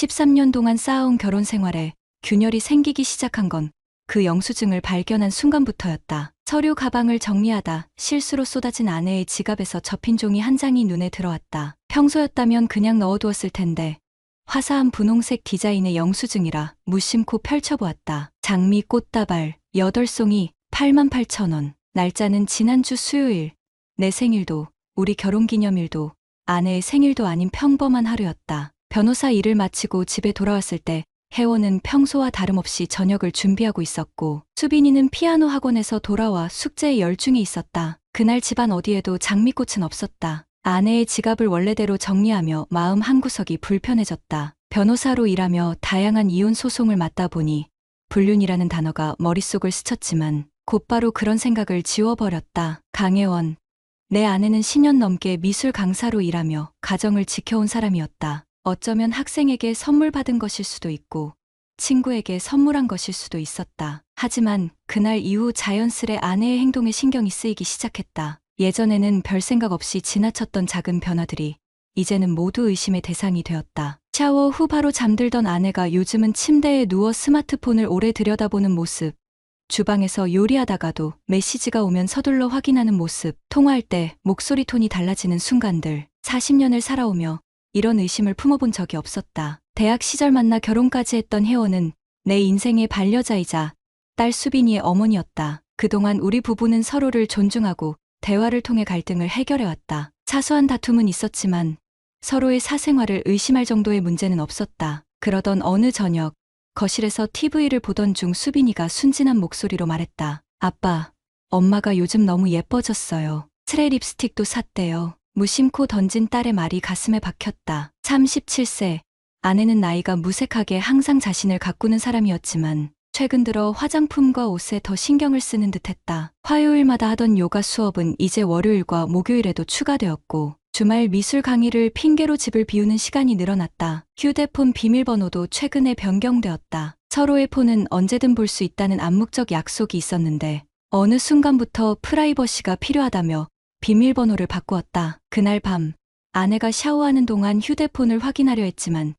13년 동안 쌓아온 결혼 생활에 균열이 생기기 시작한 건 그 영수증을 발견한 순간부터였다. 서류 가방을 정리하다 실수로 쏟아진 아내의 지갑에서 접힌 종이 한 장이 눈에 들어왔다. 평소였다면 그냥 넣어두었을 텐데 화사한 분홍색 디자인의 영수증이라 무심코 펼쳐보았다. 장미 꽃다발 8송이 88,000원. 날짜는 지난주 수요일. 내 생일도 우리 결혼기념일도 아내의 생일도 아닌 평범한 하루였다. 변호사 일을 마치고 집에 돌아왔을 때 혜원은 평소와 다름없이 저녁을 준비하고 있었고 수빈이는 피아노 학원에서 돌아와 숙제에 열중해 있었다. 그날 집안 어디에도 장미꽃은 없었다. 아내의 지갑을 원래대로 정리하며 마음 한구석이 불편해졌다. 변호사로 일하며 다양한 이혼 소송을 맡다 보니 불륜이라는 단어가 머릿속을 스쳤지만 곧바로 그런 생각을 지워버렸다. 강혜원. 내 아내는 10년 넘게 미술 강사로 일하며 가정을 지켜온 사람이었다. 어쩌면 학생에게 선물 받은 것일 수도 있고 친구에게 선물한 것일 수도 있었다. 하지만 그날 이후 자연스레 아내의 행동에 신경이 쓰이기 시작했다. 예전에는 별 생각 없이 지나쳤던 작은 변화들이 이제는 모두 의심의 대상이 되었다. 샤워 후 바로 잠들던 아내가 요즘은 침대에 누워 스마트폰을 오래 들여다보는 모습, 주방에서 요리하다가도 메시지가 오면 서둘러 확인하는 모습, 통화할 때 목소리 톤이 달라지는 순간들. 40년을 살아오며 이런 의심을 품어본 적이 없었다. 대학 시절 만나 결혼까지 했던 혜원은 내 인생의 반려자이자 딸 수빈이의 어머니였다. 그동안 우리 부부는 서로를 존중하고 대화를 통해 갈등을 해결해왔다. 사소한 다툼은 있었지만 서로의 사생활을 의심할 정도의 문제는 없었다. 그러던 어느 저녁 거실에서 TV를 보던 중 수빈이가 순진한 목소리로 말했다. 아빠, 엄마가 요즘 너무 예뻐졌어요. 트레 립스틱도 샀대요. 무심코 던진 딸의 말이 가슴에 박혔다. 37세. 아내는 나이가 무색하게 항상 자신을 가꾸는 사람이었지만 최근 들어 화장품과 옷에 더 신경을 쓰는 듯했다. 화요일마다 하던 요가 수업은 이제 월요일과 목요일에도 추가되었고 주말 미술 강의를 핑계로 집을 비우는 시간이 늘어났다. 휴대폰 비밀번호도 최근에 변경되었다. 서로의 폰은 언제든 볼 수 있다는 암묵적 약속이 있었는데 어느 순간부터 프라이버시가 필요하다며 비밀번호를 바꾸었다. 그날 밤 아내가 샤워하는 동안 휴대폰을 확인하려 했지만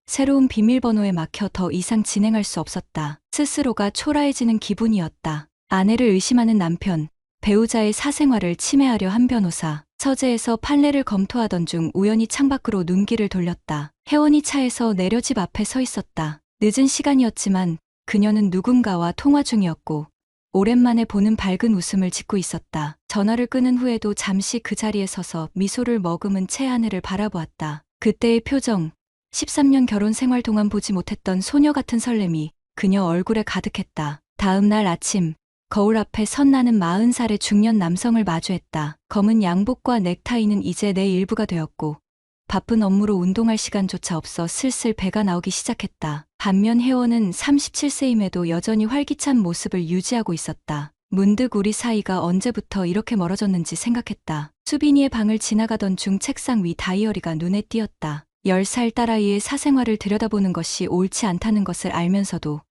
새로운 비밀번호에 막혀 더 이상 진행할 수 없었다. 스스로가 초라해지는 기분이었다. 아내를 의심하는 남편, 배우자의 사생활을 침해하려 한 변호사. 서재에서 판례를 검토하던 중 우연히 창밖으로 눈길을 돌렸다. 혜원이 차에서 내려 집 앞에 서 있었다. 늦은 시간이었지만 그녀는 누군가와 통화 중이었고 오랜만에 보는 밝은 웃음을 짓고 있었다. 전화를 끊은 후에도 잠시 그 자리에 서서 미소를 머금은 채 아내를 바라보았다. 그때의 표정, 13년 결혼 생활 동안 보지 못했던 소녀 같은 설렘이 그녀 얼굴에 가득했다. 다음 날 아침, 거울 앞에 선 나는 40살의 중년 남성을 마주했다. 검은 양복과 넥타이는 이제 내 일부가 되었고 바쁜 업무로 운동할 시간조차 없어 슬슬 배가 나오기 시작했다. 반면 혜원은 37세임에도 여전히 활기찬 모습을 유지하고 있었다. 문득 우리 사이가 언제부터 이렇게 멀어졌는지 생각했다. 수빈이의 방을 지나가던 중 책상 위 다이어리가 눈에 띄었다. 10살 딸아이의 사생활을 들여다보는 것이 옳지 않다는 것을 알면서도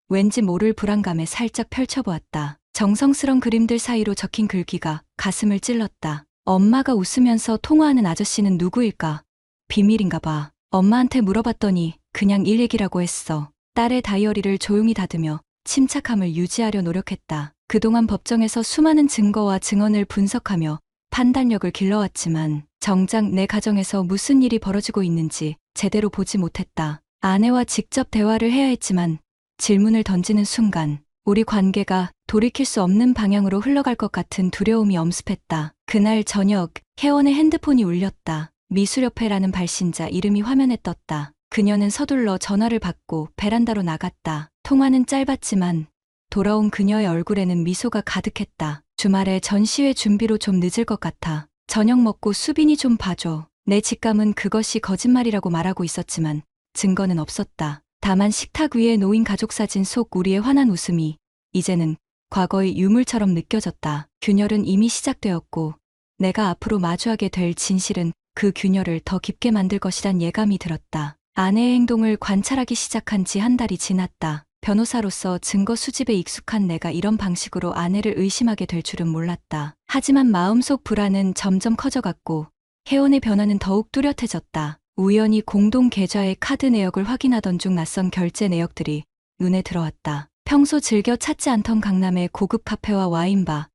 왠지 모를 불안감에 살짝 펼쳐보았다. 정성스런 그림들 사이로 적힌 글귀가 가슴을 찔렀다. 엄마가 웃으면서 통화하는 아저씨는 누구일까? 비밀인가 봐. 엄마한테 물어봤더니 그냥 일 얘기라고 했어. 딸의 다이어리를 조용히 다듬며 침착함을 유지하려 노력했다. 그동안 법정에서 수많은 증거와 증언을 분석하며 판단력을 길러왔지만 정작 내 가정에서 무슨 일이 벌어지고 있는지 제대로 보지 못했다. 아내와 직접 대화를 해야 했지만 질문을 던지는 순간 우리 관계가 돌이킬 수 없는 방향으로 흘러갈 것 같은 두려움이 엄습했다. 그날 저녁 혜원의 핸드폰이 울렸다. 미수렵회라는 발신자 이름이 화면에 떴다. 그녀는 서둘러 전화를 받고 베란다로 나갔다. 통화는 짧았지만 돌아온 그녀의 얼굴에는 미소가 가득했다. 주말에 전시회 준비로 좀 늦을 것 같아. 저녁 먹고 수빈이 좀 봐줘. 내 직감은 그것이 거짓말이라고 말하고 있었지만 증거는 없었다. 다만 식탁 위에 놓인 가족 사진 속 우리의 환한 웃음이 이제는 과거의 유물처럼 느껴졌다. 균열은 이미 시작되었고 내가 앞으로 마주하게 될 진실은 그 균열을 더 깊게 만들 것이란 예감이 들었다. 아내의 행동을 관찰하기 시작한 지 한 달이 지났다. 변호사로서 증거 수집에 익숙한 내가 이런 방식으로 아내를 의심하게 될 줄은 몰랐다. 하지만 마음속 불안은 점점 커져갔고 혜원의 변화는 더욱 뚜렷해졌다. 우연히 공동 계좌의 카드 내역을 확인하던 중 낯선 결제 내역들이 눈에 들어왔다. 평소 즐겨 찾지 않던 강남의 고급 카페와 와인바,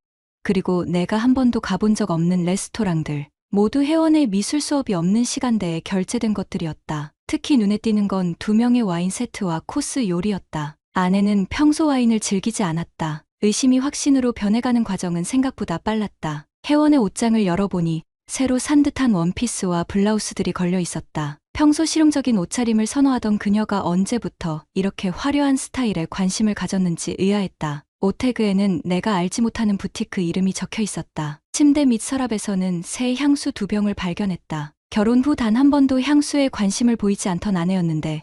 그리고 내가 한 번도 가본 적 없는 레스토랑들, 모두 회원의 미술 수업이 없는 시간대에 결제된 것들이었다. 특히 눈에 띄는 건 2명의 와인 세트와 코스 요리였다. 아내는 평소 와인을 즐기지 않았다. 의심이 확신으로 변해가는 과정은 생각보다 빨랐다. 회원의 옷장을 열어보니 새로 산 듯한 원피스와 블라우스들이 걸려 있었다. 평소 실용적인 옷차림을 선호하던 그녀가 언제부터 이렇게 화려한 스타일에 관심을 가졌는지 의아했다. 옷태그에는 내가 알지 못하는 부티크 이름이 적혀 있었다. 침대 밑 서랍에서는 새 향수 2병을 발견했다. 결혼 후 단 한 번도 향수에 관심을 보이지 않던 아내였는데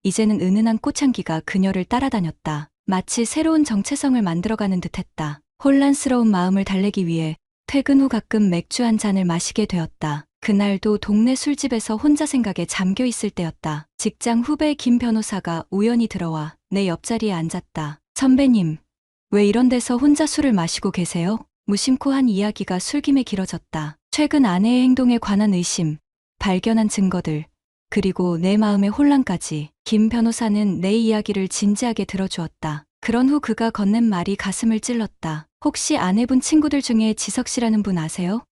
이제는 은은한 꽃향기가 그녀를 따라다녔다. 마치 새로운 정체성을 만들어가는 듯했다. 혼란스러운 마음을 달래기 위해 퇴근 후 가끔 맥주 한 잔을 마시게 되었다. 그날도 동네 술집에서 혼자 생각에 잠겨 있을 때였다. 직장 후배 김 변호사가 우연히 들어와 내 옆자리에 앉았다. 선배님, 왜 이런 데서 혼자 술을 마시고 계세요? 무심코 한 이야기가 술김에 길어졌다. 최근 아내의 행동에 관한 의심, 발견한 증거들, 그리고 내 마음의 혼란까지. 김 변호사는 내 이야기를 진지하게 들어주었다. 그런 후 그가 건넨 말이 가슴을 찔렀다. 혹시 아내분 친구들 중에 지석 씨라는 분 아세요?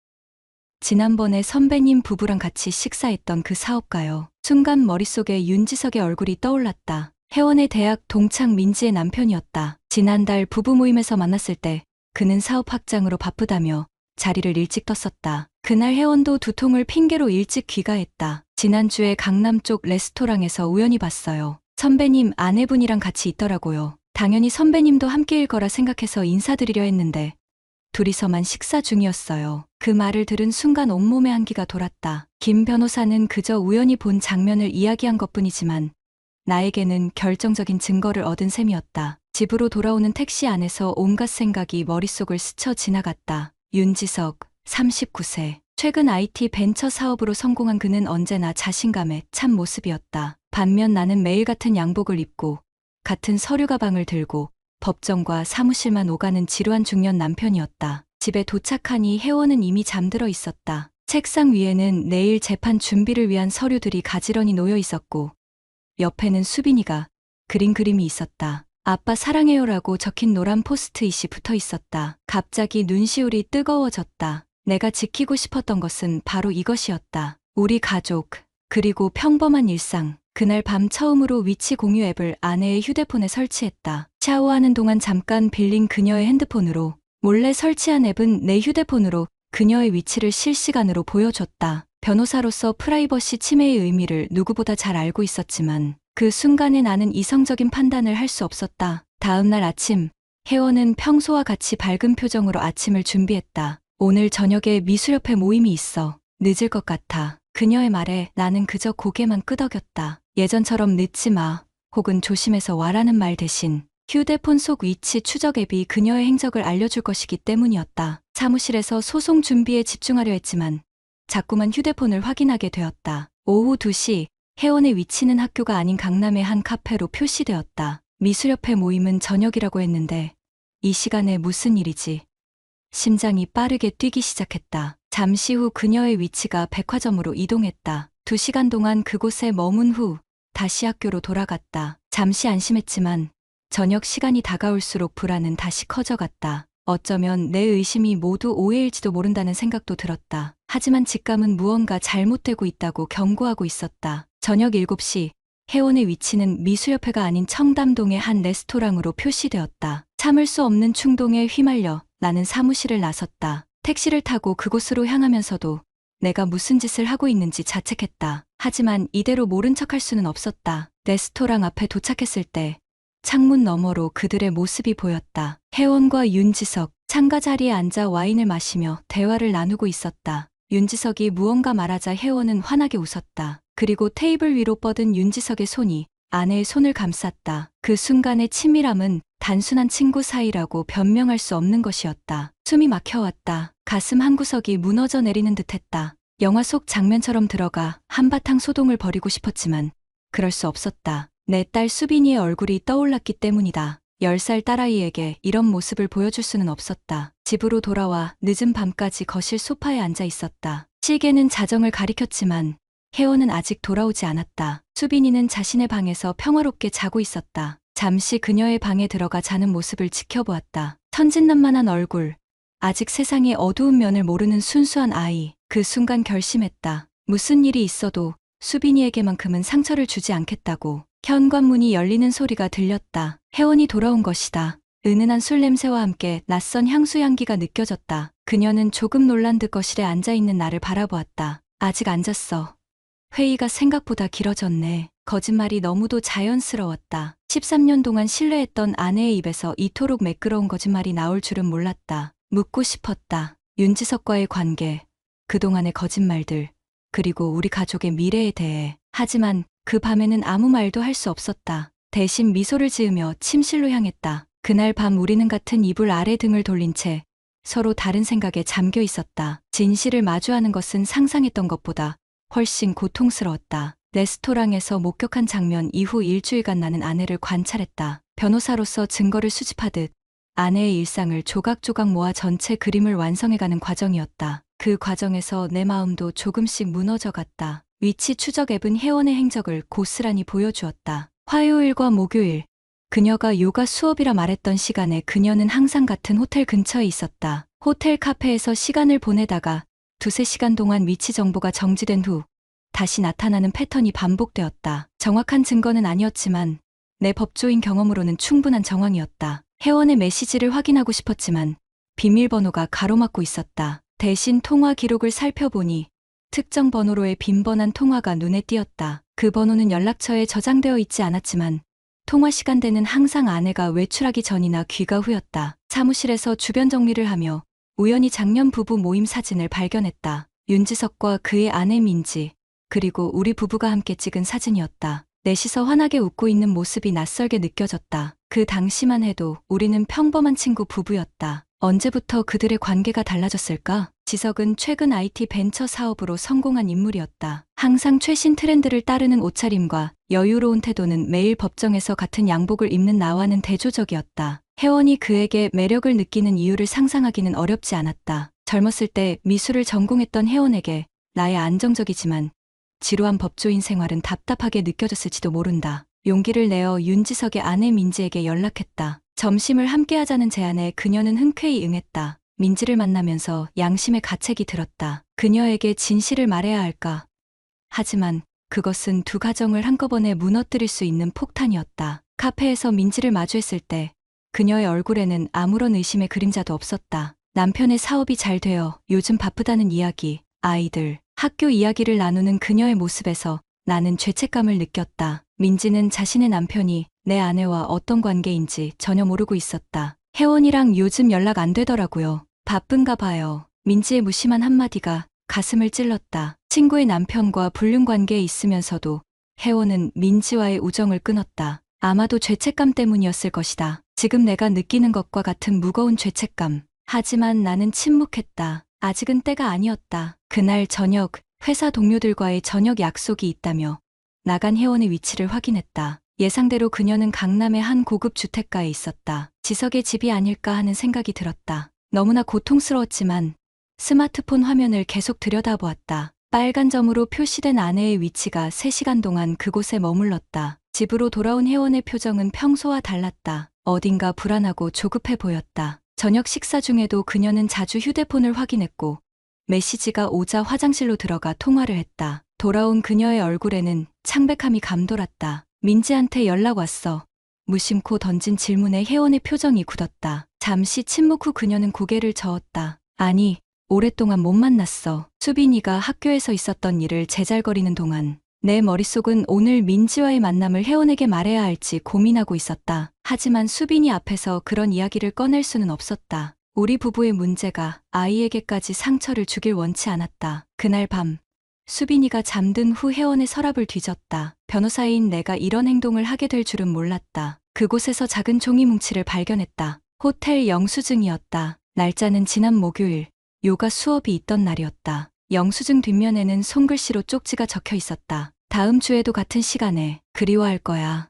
지난번에 선배님 부부랑 같이 식사했던 그 사업가요. 순간 머릿속에 윤지석의 얼굴이 떠올랐다. 혜원의 대학 동창 민지의 남편이었다. 지난달 부부 모임에서 만났을 때 그는 사업 확장으로 바쁘다며 자리를 일찍 떴었다. 그날 혜원도 두통을 핑계로 일찍 귀가했다. 지난주에 강남 쪽 레스토랑에서 우연히 봤어요. 선배님 아내분이랑 같이 있더라고요. 당연히 선배님도 함께일 거라 생각해서 인사드리려 했는데 둘이서만 식사 중이었어요. 그 말을 들은 순간 온몸에 한기가 돌았다. 김 변호사는 그저 우연히 본 장면을 이야기한 것뿐이지만 나에게는 결정적인 증거를 얻은 셈이었다. 집으로 돌아오는 택시 안에서 온갖 생각이 머릿속을 스쳐 지나갔다. 윤지석, 39세. 최근 IT 벤처 사업으로 성공한 그는 언제나 자신감에 찬 모습이었다. 반면 나는 매일 같은 양복을 입고 같은 서류 가방을 들고 법정과 사무실만 오가는 지루한 중년 남편이었다. 집에 도착하니 혜원은 이미 잠들어 있었다. 책상 위에는 내일 재판 준비를 위한 서류들이 가지런히 놓여 있었고 옆에는 수빈이가 그린 그림이 있었다. 아빠 사랑해요라고 적힌 노란 포스트잇이 붙어 있었다. 갑자기 눈시울이 뜨거워졌다. 내가 지키고 싶었던 것은 바로 이것이었다. 우리 가족, 그리고 평범한 일상. 그날 밤 처음으로 위치 공유 앱을 아내의 휴대폰에 설치했다. 샤워하는 동안 잠깐 빌린 그녀의 핸드폰으로 몰래 설치한 앱은 내 휴대폰으로 그녀의 위치를 실시간으로 보여줬다. 변호사로서 프라이버시 침해의 의미를 누구보다 잘 알고 있었지만 그 순간에 나는 이성적인 판단을 할 수 없었다. 다음 날 아침, 혜원은 평소와 같이 밝은 표정으로 아침을 준비했다. 오늘 저녁에 미술협회 모임이 있어. 늦을 것 같아. 그녀의 말에 나는 그저 고개만 끄덕였다. 예전처럼 늦지 마, 혹은 조심해서 와라는 말 대신 휴대폰 속 위치 추적 앱이 그녀의 행적을 알려줄 것이기 때문이었다. 사무실에서 소송 준비에 집중하려 했지만 자꾸만 휴대폰을 확인하게 되었다. 오후 2시, 혜원의 위치는 학교가 아닌 강남의 한 카페로 표시되었다. 미술협회 모임은 저녁이라고 했는데 이 시간에 무슨 일이지? 심장이 빠르게 뛰기 시작했다. 잠시 후 그녀의 위치가 백화점으로 이동했다. 2시간 동안 그곳에 머문 후 다시 학교로 돌아갔다. 잠시 안심했지만 저녁 시간이 다가올수록 불안은 다시 커져갔다. 어쩌면 내 의심이 모두 오해일지도 모른다는 생각도 들었다. 하지만 직감은 무언가 잘못되고 있다고 경고하고 있었다. 저녁 7시, 혜원의 위치는 미술협회가 아닌 청담동의 한 레스토랑으로 표시되었다. 참을 수 없는 충동에 휘말려 나는 사무실을 나섰다. 택시를 타고 그곳으로 향하면서도 내가 무슨 짓을 하고 있는지 자책했다. 하지만 이대로 모른 척할 수는 없었다. 레스토랑 앞에 도착했을 때 창문 너머로 그들의 모습이 보였다. 혜원과 윤지석, 창가 자리에 앉아 와인을 마시며 대화를 나누고 있었다. 윤지석이 무언가 말하자 혜원은 환하게 웃었다. 그리고 테이블 위로 뻗은 윤지석의 손이 아내의 손을 감쌌다. 그 순간의 친밀함은 단순한 친구 사이라고 변명할 수 없는 것이었다. 숨이 막혀왔다. 가슴 한구석이 무너져 내리는 듯했다. 영화 속 장면처럼 들어가 한바탕 소동을 벌이고 싶었지만 그럴 수 없었다. 내 딸 수빈이의 얼굴이 떠올랐기 때문이다. 10살 딸아이에게 이런 모습을 보여줄 수는 없었다. 집으로 돌아와 늦은 밤까지 거실 소파에 앉아 있었다. 시계는 자정을 가리켰지만 혜원은 아직 돌아오지 않았다. 수빈이는 자신의 방에서 평화롭게 자고 있었다. 잠시 그녀의 방에 들어가 자는 모습을 지켜보았다. 천진난만한 얼굴, 아직 세상의 어두운 면을 모르는 순수한 아이. 그 순간 결심했다. 무슨 일이 있어도 수빈이에게만큼은 상처를 주지 않겠다고. 현관문이 열리는 소리가 들렸다. 혜원이 돌아온 것이다. 은은한 술 냄새와 함께 낯선 향수 향기가 느껴졌다. 그녀는 조금 놀란 듯 거실에 앉아있는 나를 바라보았다. 아직 안 잤어. 회의가 생각보다 길어졌네. 거짓말이 너무도 자연스러웠다. 13년 동안 신뢰했던 아내의 입에서 이토록 매끄러운 거짓말이 나올 줄은 몰랐다. 묻고 싶었다. 윤지석과의 관계, 그동안의 거짓말들, 그리고 우리 가족의 미래에 대해. 하지만 그 밤에는 아무 말도 할 수 없었다. 대신 미소를 지으며 침실로 향했다. 그날 밤 우리는 같은 이불 아래 등을 돌린 채 서로 다른 생각에 잠겨 있었다. 진실을 마주하는 것은 상상했던 것보다 훨씬 고통스러웠다. 레스토랑에서 목격한 장면 이후 일주일간 나는 아내를 관찰했다. 변호사로서 증거를 수집하듯 아내의 일상을 조각조각 모아 전체 그림을 완성해가는 과정이었다. 그 과정에서 내 마음도 조금씩 무너져갔다. 위치 추적 앱은 혜원의 행적을 고스란히 보여주었다. 화요일과 목요일, 그녀가 요가 수업이라 말했던 시간에 그녀는 항상 같은 호텔 근처에 있었다. 호텔 카페에서 시간을 보내다가 두세 시간 동안 위치 정보가 정지된 후 다시 나타나는 패턴이 반복되었다. 정확한 증거는 아니었지만 내 법조인 경험으로는 충분한 정황이었다. 혜원의 메시지를 확인하고 싶었지만 비밀번호가 가로막고 있었다. 대신 통화 기록을 살펴보니 특정 번호로의 빈번한 통화가 눈에 띄었다. 그 번호는 연락처에 저장되어 있지 않았지만 통화 시간대는 항상 아내가 외출하기 전이나 귀가 후였다. 사무실에서 주변 정리를 하며 우연히 작년 부부 모임 사진을 발견했다. 윤지석과 그의 아내 민지, 그리고 우리 부부가 함께 찍은 사진이었다. 넷이서 환하게 웃고 있는 모습이 낯설게 느껴졌다. 그 당시만 해도 우리는 평범한 친구 부부였다. 언제부터 그들의 관계가 달라졌을까? 지석은 최근 IT 벤처 사업으로 성공한 인물이었다. 항상 최신 트렌드를 따르는 옷차림과 여유로운 태도는 매일 법정에서 같은 양복을 입는 나와는 대조적이었다. 혜원이 그에게 매력을 느끼는 이유를 상상하기는 어렵지 않았다. 젊었을 때 미술을 전공했던 혜원에게 나의 안정적이지만 지루한 법조인 생활은 답답하게 느껴졌을지도 모른다. 용기를 내어 윤지석의 아내 민지에게 연락했다. 점심을 함께 하자는 제안에 그녀는 흔쾌히 응했다. 민지를 만나면서 양심의 가책이 들었다. 그녀에게 진실을 말해야 할까? 하지만 그것은 두 가정을 한꺼번에 무너뜨릴 수 있는 폭탄이었다. 카페에서 민지를 마주했을 때 그녀의 얼굴에는 아무런 의심의 그림자도 없었다. 남편의 사업이 잘 되어 요즘 바쁘다는 이야기, 아이들, 학교 이야기를 나누는 그녀의 모습에서 나는 죄책감을 느꼈다. 민지는 자신의 남편이 내 아내와 어떤 관계인지 전혀 모르고 있었다. 혜원이랑 요즘 연락 안 되더라고요. 바쁜가 봐요. 민지의 무심한 한마디가 가슴을 찔렀다. 친구의 남편과 불륜 관계에 있으면서도 혜원은 민지와의 우정을 끊었다. 아마도 죄책감 때문이었을 것이다. 지금 내가 느끼는 것과 같은 무거운 죄책감. 하지만 나는 침묵했다. 아직은 때가 아니었다. 그날 저녁, 회사 동료들과의 저녁 약속이 있다며 나간 혜원의 위치를 확인했다. 예상대로 그녀는 강남의 한 고급 주택가에 있었다. 지석의 집이 아닐까 하는 생각이 들었다. 너무나 고통스러웠지만 스마트폰 화면을 계속 들여다보았다. 빨간 점으로 표시된 아내의 위치가 3시간 동안 그곳에 머물렀다. 집으로 돌아온 혜원의 표정은 평소와 달랐다. 어딘가 불안하고 조급해 보였다. 저녁 식사 중에도 그녀는 자주 휴대폰을 확인했고 메시지가 오자 화장실로 들어가 통화를 했다. 돌아온 그녀의 얼굴에는 창백함이 감돌았다. 민지한테 연락 왔어. 무심코 던진 질문에 혜원의 표정이 굳었다. 잠시 침묵 후 그녀는 고개를 저었다. 아니, 오랫동안 못 만났어. 수빈이가 학교에서 있었던 일을 제잘거리는 동안 내 머릿속은 오늘 민지와의 만남을 혜원에게 말해야 할지 고민하고 있었다. 하지만 수빈이 앞에서 그런 이야기를 꺼낼 수는 없었다. 우리 부부의 문제가 아이에게까지 상처를 주길 원치 않았다. 그날 밤, 수빈이가 잠든 후 혜원의 서랍을 뒤졌다. 변호사인 내가 이런 행동을 하게 될 줄은 몰랐다. 그곳에서 작은 종이 뭉치를 발견했다. 호텔 영수증이었다. 날짜는 지난 목요일, 요가 수업이 있던 날이었다. 영수증 뒷면에는 손글씨로 쪽지가 적혀 있었다. 다음 주에도 같은 시간에 그리워할 거야.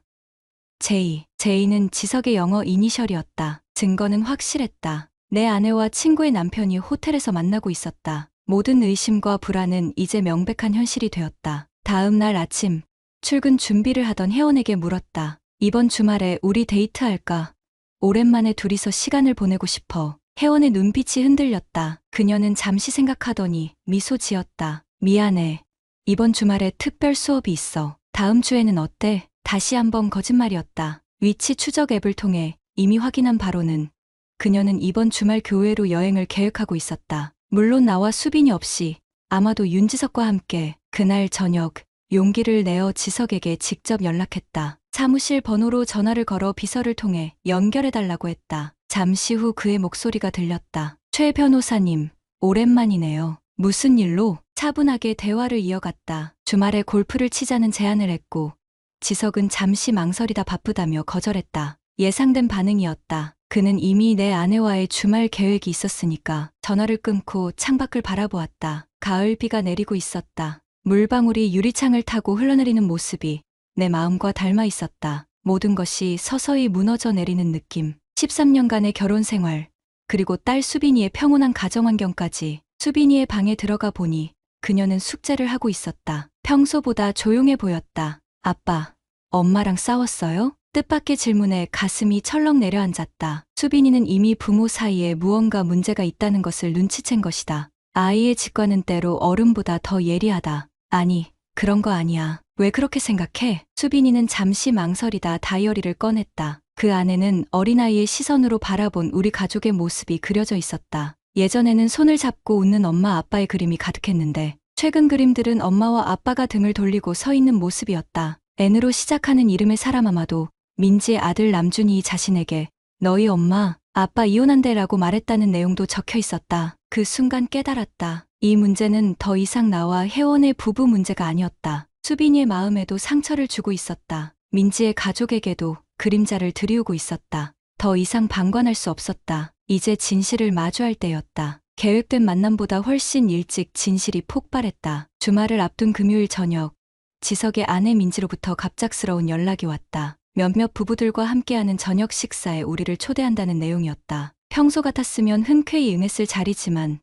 제이는 지석의 영어 이니셜이었다. 증거는 확실했다. 내 아내와 친구의 남편이 호텔에서 만나고 있었다. 모든 의심과 불안은 이제 명백한 현실이 되었다. 다음 날 아침 출근 준비를 하던 혜원에게 물었다. 이번 주말에 우리 데이트할까? 오랜만에 둘이서 시간을 보내고 싶어. 혜원의 눈빛이 흔들렸다. 그녀는 잠시 생각하더니 미소 지었다. 미안해. 이번 주말에 특별 수업이 있어. 다음 주에는 어때? 다시 한번 거짓말이었다. 위치 추적 앱을 통해 이미 확인한 바로는 그녀는 이번 주말 교회로 여행을 계획하고 있었다. 물론 나와 수빈이 없이 아마도 윤지석과 함께. 그날 저녁 용기를 내어 지석에게 직접 연락했다. 사무실 번호로 전화를 걸어 비서를 통해 연결해달라고 했다. 잠시 후 그의 목소리가 들렸다. 최 변호사님, 오랜만이네요. 무슨 일로? 차분하게 대화를 이어갔다. 주말에 골프를 치자는 제안을 했고 지석은 잠시 망설이다 바쁘다며 거절했다. 예상된 반응이었다. 그는 이미 내 아내와의 주말 계획이 있었으니까. 전화를 끊고 창밖을 바라보았다. 가을 비가 내리고 있었다. 물방울이 유리창을 타고 흘러내리는 모습이 내 마음과 닮아 있었다. 모든 것이 서서히 무너져 내리는 느낌. 13년간의 결혼 생활, 그리고 딸 수빈이의 평온한 가정 환경까지. 수빈이의 방에 들어가 보니 그녀는 숙제를 하고 있었다. 평소보다 조용해 보였다. 아빠, 엄마랑 싸웠어요? 뜻밖의 질문에 가슴이 철렁 내려앉았다. 수빈이는 이미 부모 사이에 무언가 문제가 있다는 것을 눈치챈 것이다. 아이의 직관은 때로 어른보다 더 예리하다. 아니, 그런 거 아니야. 왜 그렇게 생각해? 수빈이는 잠시 망설이다 다이어리를 꺼냈다. 그 안에는 어린아이의 시선으로 바라본 우리 가족의 모습이 그려져 있었다. 예전에는 손을 잡고 웃는 엄마 아빠의 그림이 가득했는데 최근 그림들은 엄마와 아빠가 등을 돌리고 서 있는 모습이었다. N으로 시작하는 이름의 사람 아마도 민지의 아들 남준이 자신에게 너희 엄마, 아빠 이혼한대라고 말했다는 내용도 적혀 있었다. 그 순간 깨달았다. 이 문제는 더 이상 나와 혜원의 부부 문제가 아니었다. 수빈이의 마음에도 상처를 주고 있었다. 민지의 가족에게도 그림자를 들이우고 있었다. 더 이상 방관할 수 없었다. 이제 진실을 마주할 때였다. 계획된 만남보다 훨씬 일찍 진실이 폭발했다. 주말을 앞둔 금요일 저녁, 지석의 아내 민지로부터 갑작스러운 연락이 왔다. 몇몇 부부들과 함께하는 저녁 식사에 우리를 초대한다는 내용이었다. 평소 같았으면 흔쾌히 응했을 자리지만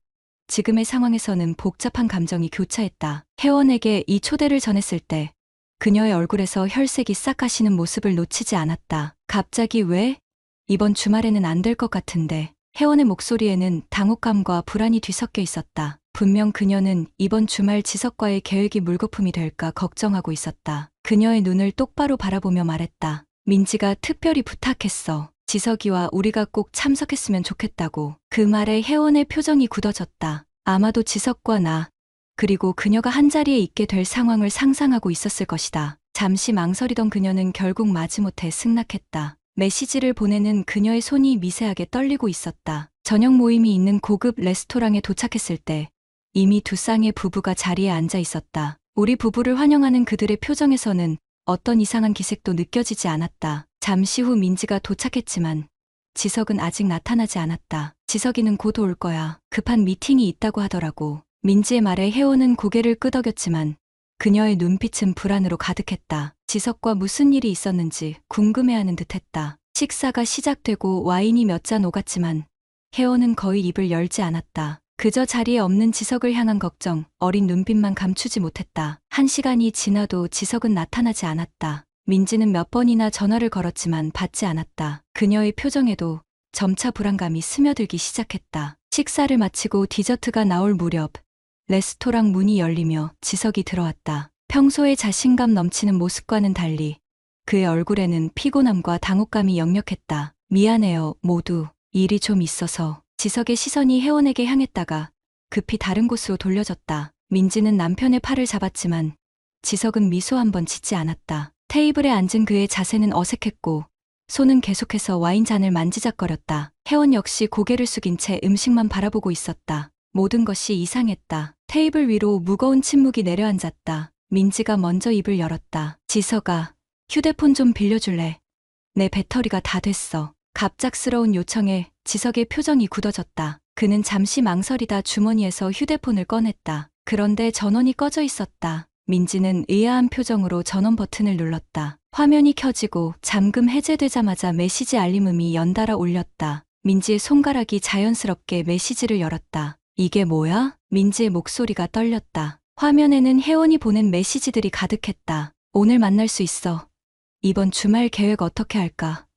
지금의 상황에서는 복잡한 감정이 교차했다. 혜원에게 이 초대를 전했을 때 그녀의 얼굴에서 혈색이 싹 가시는 모습을 놓치지 않았다. 갑자기 왜? 이번 주말에는 안 될 것 같은데. 혜원의 목소리에는 당혹감과 불안이 뒤섞여 있었다. 분명 그녀는 이번 주말 지석과의 계획이 물거품이 될까 걱정하고 있었다. 그녀의 눈을 똑바로 바라보며 말했다. 민지가 특별히 부탁했어. 지석이와 우리가 꼭 참석했으면 좋겠다고. 그 말에 혜원의 표정이 굳어졌다. 아마도 지석과 나, 그리고 그녀가 한자리에 있게 될 상황을 상상하고 있었을 것이다. 잠시 망설이던 그녀는 결국 마지못해 승낙했다. 메시지를 보내는 그녀의 손이 미세하게 떨리고 있었다. 저녁 모임이 있는 고급 레스토랑에 도착했을 때 이미 두 쌍의 부부가 자리에 앉아 있었다. 우리 부부를 환영하는 그들의 표정에서는 어떤 이상한 기색도 느껴지지 않았다. 잠시 후 민지가 도착했지만 지석은 아직 나타나지 않았다. 지석이는 곧 올 거야. 급한 미팅이 있다고 하더라고. 민지의 말에 혜원은 고개를 끄덕였지만 그녀의 눈빛은 불안으로 가득했다. 지석과 무슨 일이 있었는지 궁금해하는 듯했다. 식사가 시작되고 와인이 몇 잔 오갔지만 혜원은 거의 입을 열지 않았다. 그저 자리에 없는 지석을 향한 걱정, 어린 눈빛만 감추지 못했다. 1시간이 지나도 지석은 나타나지 않았다. 민지는 몇 번이나 전화를 걸었지만 받지 않았다. 그녀의 표정에도 점차 불안감이 스며들기 시작했다. 식사를 마치고 디저트가 나올 무렵 레스토랑 문이 열리며 지석이 들어왔다. 평소의 자신감 넘치는 모습과는 달리 그의 얼굴에는 피곤함과 당혹감이 역력했다. 미안해요, 모두. 일이 좀 있어서. 지석의 시선이 혜원에게 향했다가 급히 다른 곳으로 돌려졌다. 민지는 남편의 팔을 잡았지만 지석은 미소 한 번 짓지 않았다. 테이블에 앉은 그의 자세는 어색했고 손은 계속해서 와인잔을 만지작거렸다. 혜원 역시 고개를 숙인 채 음식만 바라보고 있었다. 모든 것이 이상했다. 테이블 위로 무거운 침묵이 내려앉았다. 민지가 먼저 입을 열었다. 지석아, 휴대폰 좀 빌려줄래? 내 배터리가 다 됐어. 갑작스러운 요청에 지석의 표정이 굳어졌다. 그는 잠시 망설이다 주머니에서 휴대폰을 꺼냈다. 그런데 전원이 꺼져 있었다. 민지는 의아한 표정으로 전원 버튼을 눌렀다. 화면이 켜지고 잠금 해제되자마자 메시지 알림음이 연달아 울렸다. 민지의 손가락이 자연스럽게 메시지를 열었다. 이게 뭐야? 민지의 목소리가 떨렸다. 화면에는 혜원이 보낸 메시지들이 가득했다. 오늘 만날 수 있어. 이번 주말 계획 어떻게 할까?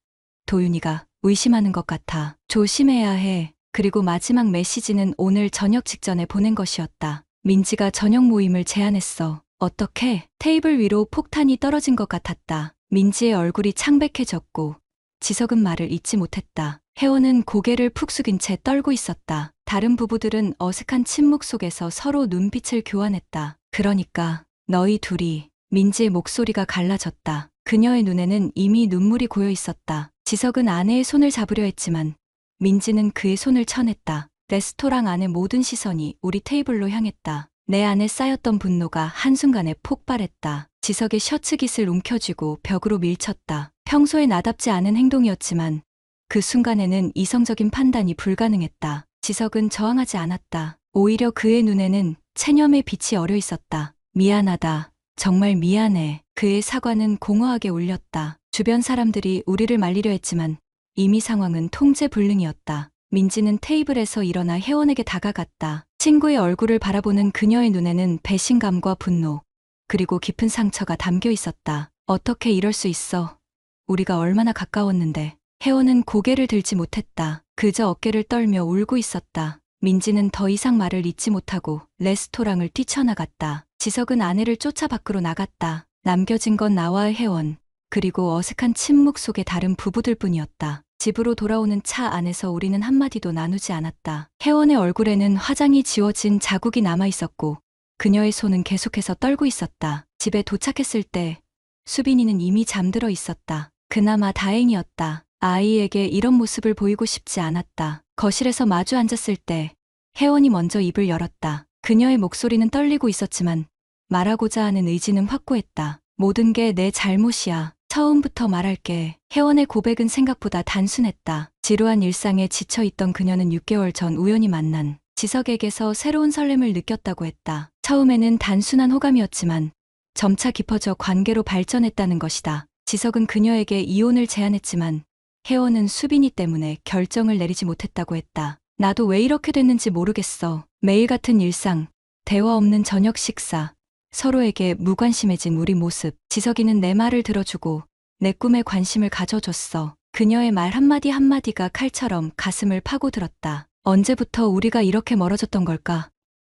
도윤이가 의심하는 것 같아. 조심해야 해. 그리고 마지막 메시지는 오늘 저녁 직전에 보낸 것이었다. 민지가 저녁 모임을 제안했어. 어떻게? 테이블 위로 폭탄이 떨어진 것 같았다. 민지의 얼굴이 창백해졌고 지석은 말을 잇지 못했다. 혜원은 고개를 푹 숙인 채 떨고 있었다. 다른 부부들은 어색한 침묵 속에서 서로 눈빛을 교환했다. 그러니까 너희 둘이. 민지의 목소리가 갈라졌다. 그녀의 눈에는 이미 눈물이 고여 있었다. 지석은 아내의 손을 잡으려 했지만 민지는 그의 손을 쳐냈다. 레스토랑 안의 모든 시선이 우리 테이블로 향했다. 내 안에 쌓였던 분노가 한순간에 폭발했다. 지석의 셔츠 깃을 움켜쥐고 벽으로 밀쳤다. 평소에 나답지 않은 행동이었지만 그 순간에는 이성적인 판단이 불가능했다. 지석은 저항하지 않았다. 오히려 그의 눈에는 체념의 빛이 어려 있었다. 미안하다. 정말 미안해. 그의 사과는 공허하게 울렸다. 주변 사람들이 우리를 말리려 했지만 이미 상황은 통제불능이었다. 민지는 테이블에서 일어나 혜원에게 다가갔다. 친구의 얼굴을 바라보는 그녀의 눈에는 배신감과 분노, 그리고 깊은 상처가 담겨 있었다. 어떻게 이럴 수 있어? 우리가 얼마나 가까웠는데. 혜원은 고개를 들지 못했다. 그저 어깨를 떨며 울고 있었다. 민지는 더 이상 말을 잇지 못하고 레스토랑을 뛰쳐나갔다. 지석은 아내를 쫓아 밖으로 나갔다. 남겨진 건 나와 혜원, 그리고 어색한 침묵 속의 다른 부부들 뿐이었다. 집으로 돌아오는 차 안에서 우리는 한마디도 나누지 않았다. 혜원의 얼굴에는 화장이 지워진 자국이 남아 있었고 그녀의 손은 계속해서 떨고 있었다. 집에 도착했을 때 수빈이는 이미 잠들어 있었다. 그나마 다행이었다. 아이에게 이런 모습을 보이고 싶지 않았다. 거실에서 마주 앉았을 때 혜원이 먼저 입을 열었다. 그녀의 목소리는 떨리고 있었지만 말하고자 하는 의지는 확고했다. 모든 게 내 잘못이야. 처음부터 말할게. 혜원의 고백은 생각보다 단순했다. 지루한 일상에 지쳐있던 그녀는 6개월 전 우연히 만난 지석에게서 새로운 설렘을 느꼈다고 했다. 처음에는 단순한 호감이었지만 점차 깊어져 관계로 발전했다는 것이다. 지석은 그녀에게 이혼을 제안했지만 혜원은 수빈이 때문에 결정을 내리지 못했다고 했다. 나도 왜 이렇게 됐는지 모르겠어. 매일 같은 일상, 대화 없는 저녁 식사, 서로에게 무관심해진 우리 모습. 지석이는 내 말을 들어주고 내 꿈에 관심을 가져줬어. 그녀의 말 한마디 한마디가 칼처럼 가슴을 파고들었다. 언제부터 우리가 이렇게 멀어졌던 걸까?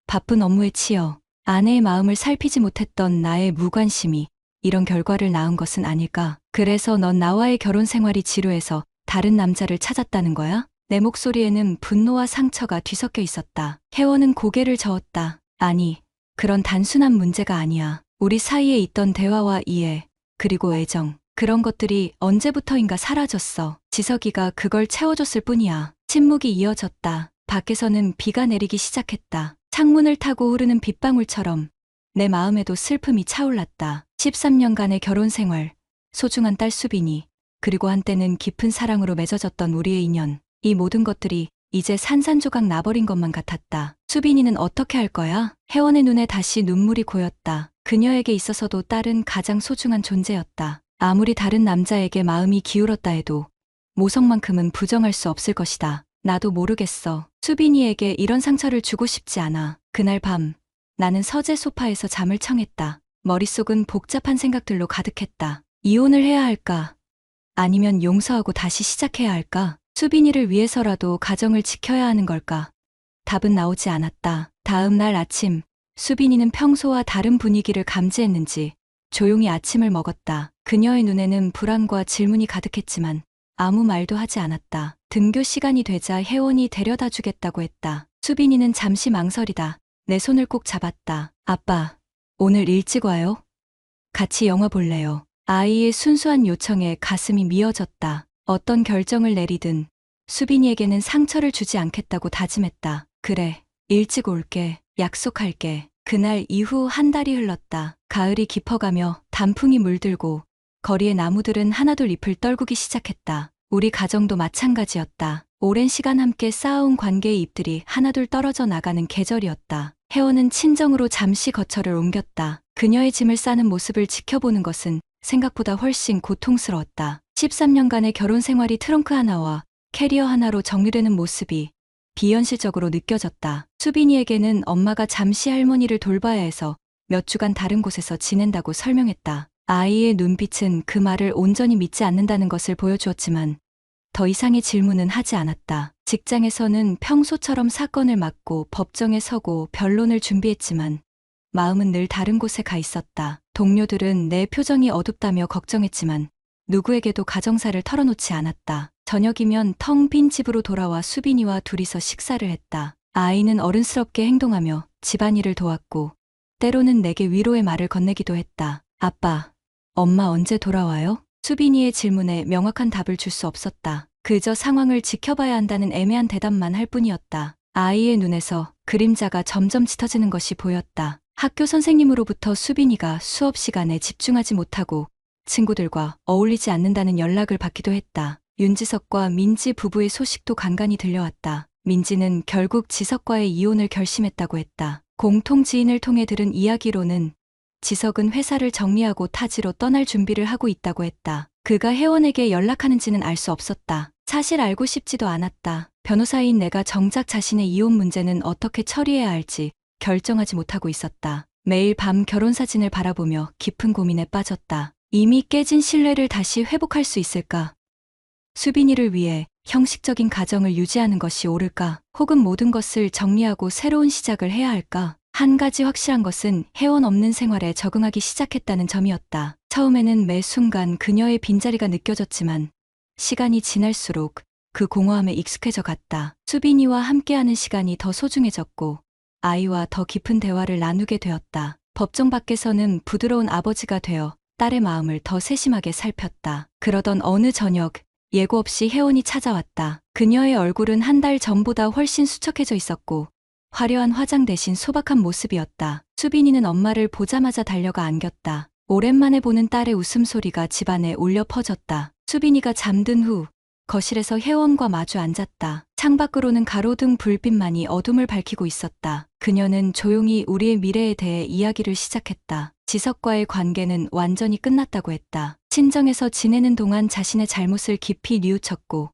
바쁜 업무에 치여 아내의 마음을 살피지 못했던 나의 무관심이 이런 결과를 낳은 것은 아닐까? 그래서 넌 나와의 결혼 생활이 지루해서 다른 남자를 찾았다는 거야? 내 목소리에는 분노와 상처가 뒤섞여 있었다. 혜원은 고개를 저었다. 아니, 그런 단순한 문제가 아니야. 우리 사이에 있던 대화와 이해, 그리고 애정, 그런 것들이 언제부터인가 사라졌어. 지석이가 그걸 채워줬을 뿐이야. 침묵이 이어졌다. 밖에서는 비가 내리기 시작했다. 창문을 타고 흐르는 빗방울처럼 내 마음에도 슬픔이 차올랐다. 13년간의 결혼 생활, 소중한 딸 수빈이, 그리고 한때는 깊은 사랑으로 맺어졌던 우리의 인연, 이 모든 것들이 이제 산산조각 나버린 것만 같았다. 수빈이는 어떻게 할 거야? 혜원의 눈에 다시 눈물이 고였다. 그녀에게 있어서도 딸은 가장 소중한 존재였다. 아무리 다른 남자에게 마음이 기울었다 해도 모성만큼은 부정할 수 없을 것이다. 나도 모르겠어. 수빈이에게 이런 상처를 주고 싶지 않아. 그날 밤 나는 서재 소파에서 잠을 청했다. 머릿속은 복잡한 생각들로 가득했다. 이혼을 해야 할까? 아니면 용서하고 다시 시작해야 할까? 수빈이를 위해서라도 가정을 지켜야 하는 걸까? 답은 나오지 않았다. 다음 날 아침, 수빈이는 평소와 다른 분위기를 감지했는지 조용히 아침을 먹었다. 그녀의 눈에는 불안과 질문이 가득했지만 아무 말도 하지 않았다. 등교 시간이 되자 혜원이 데려다 주겠다고 했다. 수빈이는 잠시 망설이다. 내 손을 꼭 잡았다. 아빠, 오늘 일찍 와요? 같이 영화 볼래요? 아이의 순수한 요청에 가슴이 미어졌다. 어떤 결정을 내리든 수빈이에게는 상처를 주지 않겠다고 다짐했다. 그래, 일찍 올게. 약속할게. 그날 이후 한 달이 흘렀다. 가을이 깊어가며 단풍이 물들고 거리의 나무들은 하나둘 잎을 떨구기 시작했다. 우리 가정도 마찬가지였다. 오랜 시간 함께 쌓아온 관계의 잎들이 하나둘 떨어져 나가는 계절이었다. 혜원은 친정으로 잠시 거처를 옮겼다. 그녀의 짐을 싸는 모습을 지켜보는 것은 생각보다 훨씬 고통스러웠다. 13년간의 결혼 생활이 트렁크 하나와 캐리어 하나로 정리되는 모습이 비현실적으로 느껴졌다. 수빈이에게는 엄마가 잠시 할머니를 돌봐야 해서 몇 주간 다른 곳에서 지낸다고 설명했다. 아이의 눈빛은 그 말을 온전히 믿지 않는다는 것을 보여주었지만 더 이상의 질문은 하지 않았다. 직장에서는 평소처럼 사건을 맡고 법정에 서고 변론을 준비했지만 마음은 늘 다른 곳에 가 있었다. 동료들은 내 표정이 어둡다며 걱정했지만 누구에게도 가정사를 털어놓지 않았다. 저녁이면 텅 빈 집으로 돌아와 수빈이와 둘이서 식사를 했다. 아이는 어른스럽게 행동하며 집안일을 도왔고 때로는 내게 위로의 말을 건네기도 했다. 아빠, 엄마 언제 돌아와요? 수빈이의 질문에 명확한 답을 줄 수 없었다. 그저 상황을 지켜봐야 한다는 애매한 대답만 할 뿐이었다. 아이의 눈에서 그림자가 점점 짙어지는 것이 보였다. 학교 선생님으로부터 수빈이가 수업 시간에 집중하지 못하고 친구들과 어울리지 않는다는 연락을 받기도 했다. 윤지석과 민지 부부의 소식도 간간히 들려왔다. 민지는 결국 지석과의 이혼을 결심했다고 했다. 공통 지인을 통해 들은 이야기로는 지석은 회사를 정리하고 타지로 떠날 준비를 하고 있다고 했다. 그가 혜원에게 연락하는지는 알 수 없었다. 사실 알고 싶지도 않았다. 변호사인 내가 정작 자신의 이혼 문제는 어떻게 처리해야 할지 결정하지 못하고 있었다. 매일 밤 결혼사진을 바라보며 깊은 고민에 빠졌다. 이미 깨진 신뢰를 다시 회복할 수 있을까? 수빈이를 위해 형식적인 가정을 유지하는 것이 옳을까? 혹은 모든 것을 정리하고 새로운 시작을 해야 할까? 한 가지 확실한 것은 혜원 없는 생활에 적응하기 시작했다는 점이었다. 처음에는 매 순간 그녀의 빈자리가 느껴졌지만 시간이 지날수록 그 공허함에 익숙해져 갔다. 수빈이와 함께하는 시간이 더 소중해졌고 아이와 더 깊은 대화를 나누게 되었다. 법정 밖에서는 부드러운 아버지가 되어 딸의 마음을 더 세심하게 살폈다. 그러던 어느 저녁 예고 없이 혜원이 찾아왔다. 그녀의 얼굴은 한 달 전보다 훨씬 수척해져 있었고 화려한 화장 대신 소박한 모습이었다. 수빈이는 엄마를 보자마자 달려가 안겼다. 오랜만에 보는 딸의 웃음소리가 집안에 울려 퍼졌다. 수빈이가 잠든 후 거실에서 혜원과 마주 앉았다. 창밖으로는 가로등 불빛만이 어둠을 밝히고 있었다. 그녀는 조용히 우리의 미래에 대해 이야기를 시작했다. 지석과의 관계는 완전히 끝났다고 했다. 친정에서 지내는 동안 자신의 잘못을 깊이 뉘우쳤고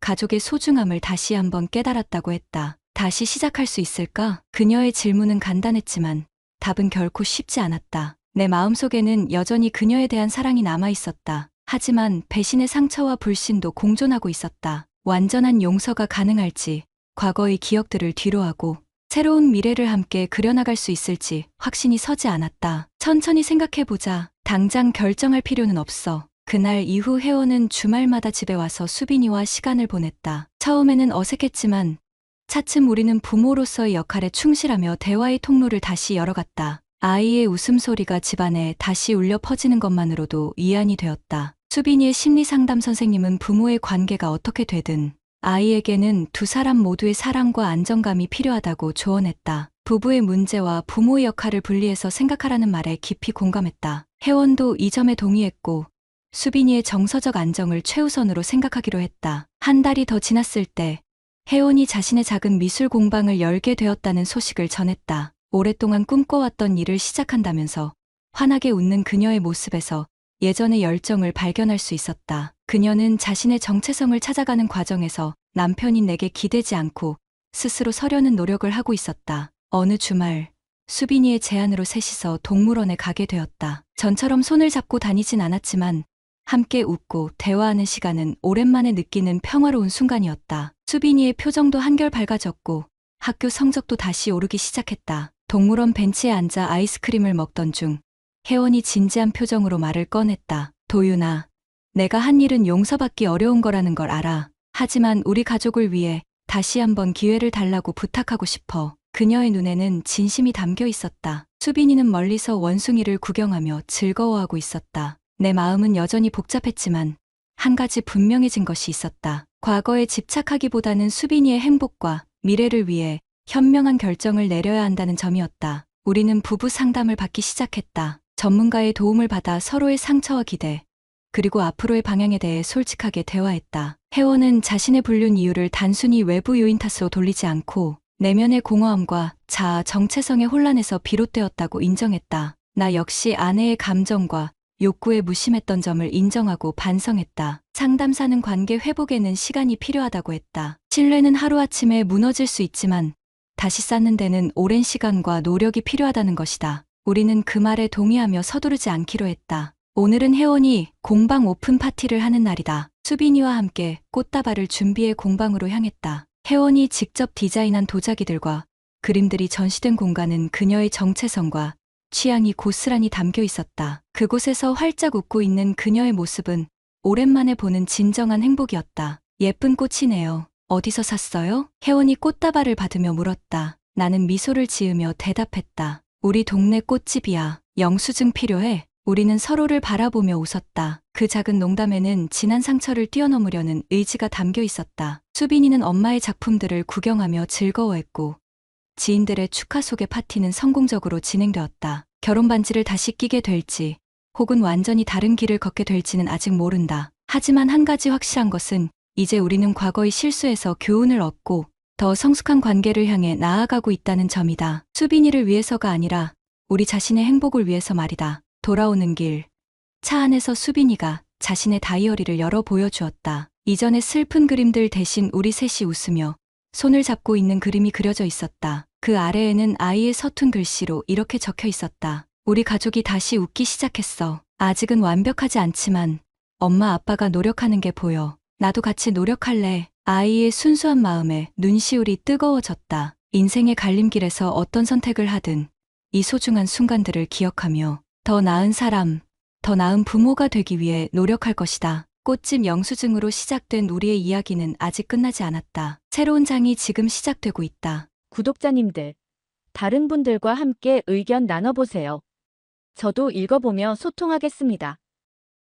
가족의 소중함을 다시 한번 깨달았다고 했다. 다시 시작할 수 있을까? 그녀의 질문은 간단했지만 답은 결코 쉽지 않았다. 내 마음속에는 여전히 그녀에 대한 사랑이 남아있었다. 하지만 배신의 상처와 불신도 공존하고 있었다. 완전한 용서가 가능할지, 과거의 기억들을 뒤로하고 새로운 미래를 함께 그려나갈 수 있을지 확신이 서지 않았다. 천천히 생각해보자. 당장 결정할 필요는 없어. 그날 이후 혜원은 주말마다 집에 와서 수빈이와 시간을 보냈다. 처음에는 어색했지만 차츰 우리는 부모로서의 역할에 충실하며 대화의 통로를 다시 열어갔다. 아이의 웃음소리가 집안에 다시 울려 퍼지는 것만으로도 위안이 되었다. 수빈이의 심리상담 선생님은 부모의 관계가 어떻게 되든 아이에게는 두 사람 모두의 사랑과 안정감이 필요하다고 조언했다. 부부의 문제와 부모의 역할을 분리해서 생각하라는 말에 깊이 공감했다. 혜원도 이 점에 동의했고 수빈이의 정서적 안정을 최우선으로 생각하기로 했다. 한 달이 더 지났을 때 혜원이 자신의 작은 미술 공방을 열게 되었다는 소식을 전했다. 오랫동안 꿈꿔왔던 일을 시작한다면서 환하게 웃는 그녀의 모습에서 예전의 열정을 발견할 수 있었다. 그녀는 자신의 정체성을 찾아가는 과정에서 남편인 내게 기대지 않고 스스로 서려는 노력을 하고 있었다. 어느 주말 수빈이의 제안으로 셋이서 동물원에 가게 되었다. 전처럼 손을 잡고 다니진 않았지만 함께 웃고 대화하는 시간은 오랜만에 느끼는 평화로운 순간이었다. 수빈이의 표정도 한결 밝아졌고 학교 성적도 다시 오르기 시작했다. 동물원 벤치에 앉아 아이스크림을 먹던 중 혜원이 진지한 표정으로 말을 꺼냈다. 도윤아, 내가 한 일은 용서받기 어려운 거라는 걸 알아. 하지만 우리 가족을 위해 다시 한번 기회를 달라고 부탁하고 싶어. 그녀의 눈에는 진심이 담겨 있었다. 수빈이는 멀리서 원숭이를 구경하며 즐거워하고 있었다. 내 마음은 여전히 복잡했지만 한 가지 분명해진 것이 있었다. 과거에 집착하기보다는 수빈이의 행복과 미래를 위해 현명한 결정을 내려야 한다는 점이었다. 우리는 부부 상담을 받기 시작했다. 전문가의 도움을 받아 서로의 상처와 기대, 그리고 앞으로의 방향에 대해 솔직하게 대화했다. 혜원은 자신의 불륜 이유를 단순히 외부 요인 탓으로 돌리지 않고 내면의 공허함과 자아 정체성의 혼란에서 비롯되었다고 인정했다. 나 역시 아내의 감정과 욕구에 무심했던 점을 인정하고 반성했다. 상담사는 관계 회복에는 시간이 필요하다고 했다. 신뢰는 하루아침에 무너질 수 있지만 다시 쌓는 데는 오랜 시간과 노력이 필요하다는 것이다. 우리는 그 말에 동의하며 서두르지 않기로 했다. 오늘은 혜원이 공방 오픈 파티를 하는 날이다. 수빈이와 함께 꽃다발을 준비해 공방으로 향했다. 혜원이 직접 디자인한 도자기들과 그림들이 전시된 공간은 그녀의 정체성과 취향이 고스란히 담겨 있었다. 그곳에서 활짝 웃고 있는 그녀의 모습은 오랜만에 보는 진정한 행복이었다. 예쁜 꽃이네요. 어디서 샀어요? 혜원이 꽃다발을 받으며 물었다. 나는 미소를 지으며 대답했다. 우리 동네 꽃집이야. 영수증 필요해? 우리는 서로를 바라보며 웃었다. 그 작은 농담에는 지난 상처를 뛰어넘으려는 의지가 담겨 있었다. 수빈이는 엄마의 작품들을 구경하며 즐거워했고 지인들의 축하 속의 파티는 성공적으로 진행되었다. 결혼 반지를 다시 끼게 될지 혹은 완전히 다른 길을 걷게 될지는 아직 모른다. 하지만 한 가지 확실한 것은 이제 우리는 과거의 실수에서 교훈을 얻고 더 성숙한 관계를 향해 나아가고 있다는 점이다. 수빈이를 위해서가 아니라 우리 자신의 행복을 위해서 말이다. 돌아오는 길. 차 안에서 수빈이가 자신의 다이어리를 열어 보여주었다. 이전의 슬픈 그림들 대신 우리 셋이 웃으며 손을 잡고 있는 그림이 그려져 있었다. 그 아래에는 아이의 서툰 글씨로 이렇게 적혀 있었다. 우리 가족이 다시 웃기 시작했어. 아직은 완벽하지 않지만 엄마 아빠가 노력하는 게 보여. 나도 같이 노력할래. 아이의 순수한 마음에 눈시울이 뜨거워졌다. 인생의 갈림길에서 어떤 선택을 하든 이 소중한 순간들을 기억하며 더 나은 사람, 더 나은 부모가 되기 위해 노력할 것이다. 꽃집 영수증으로 시작된 우리의 이야기는 아직 끝나지 않았다. 새로운 장이 지금 시작되고 있다. 구독자님들, 다른 분들과 함께 의견 나눠보세요. 저도 읽어보며 소통하겠습니다.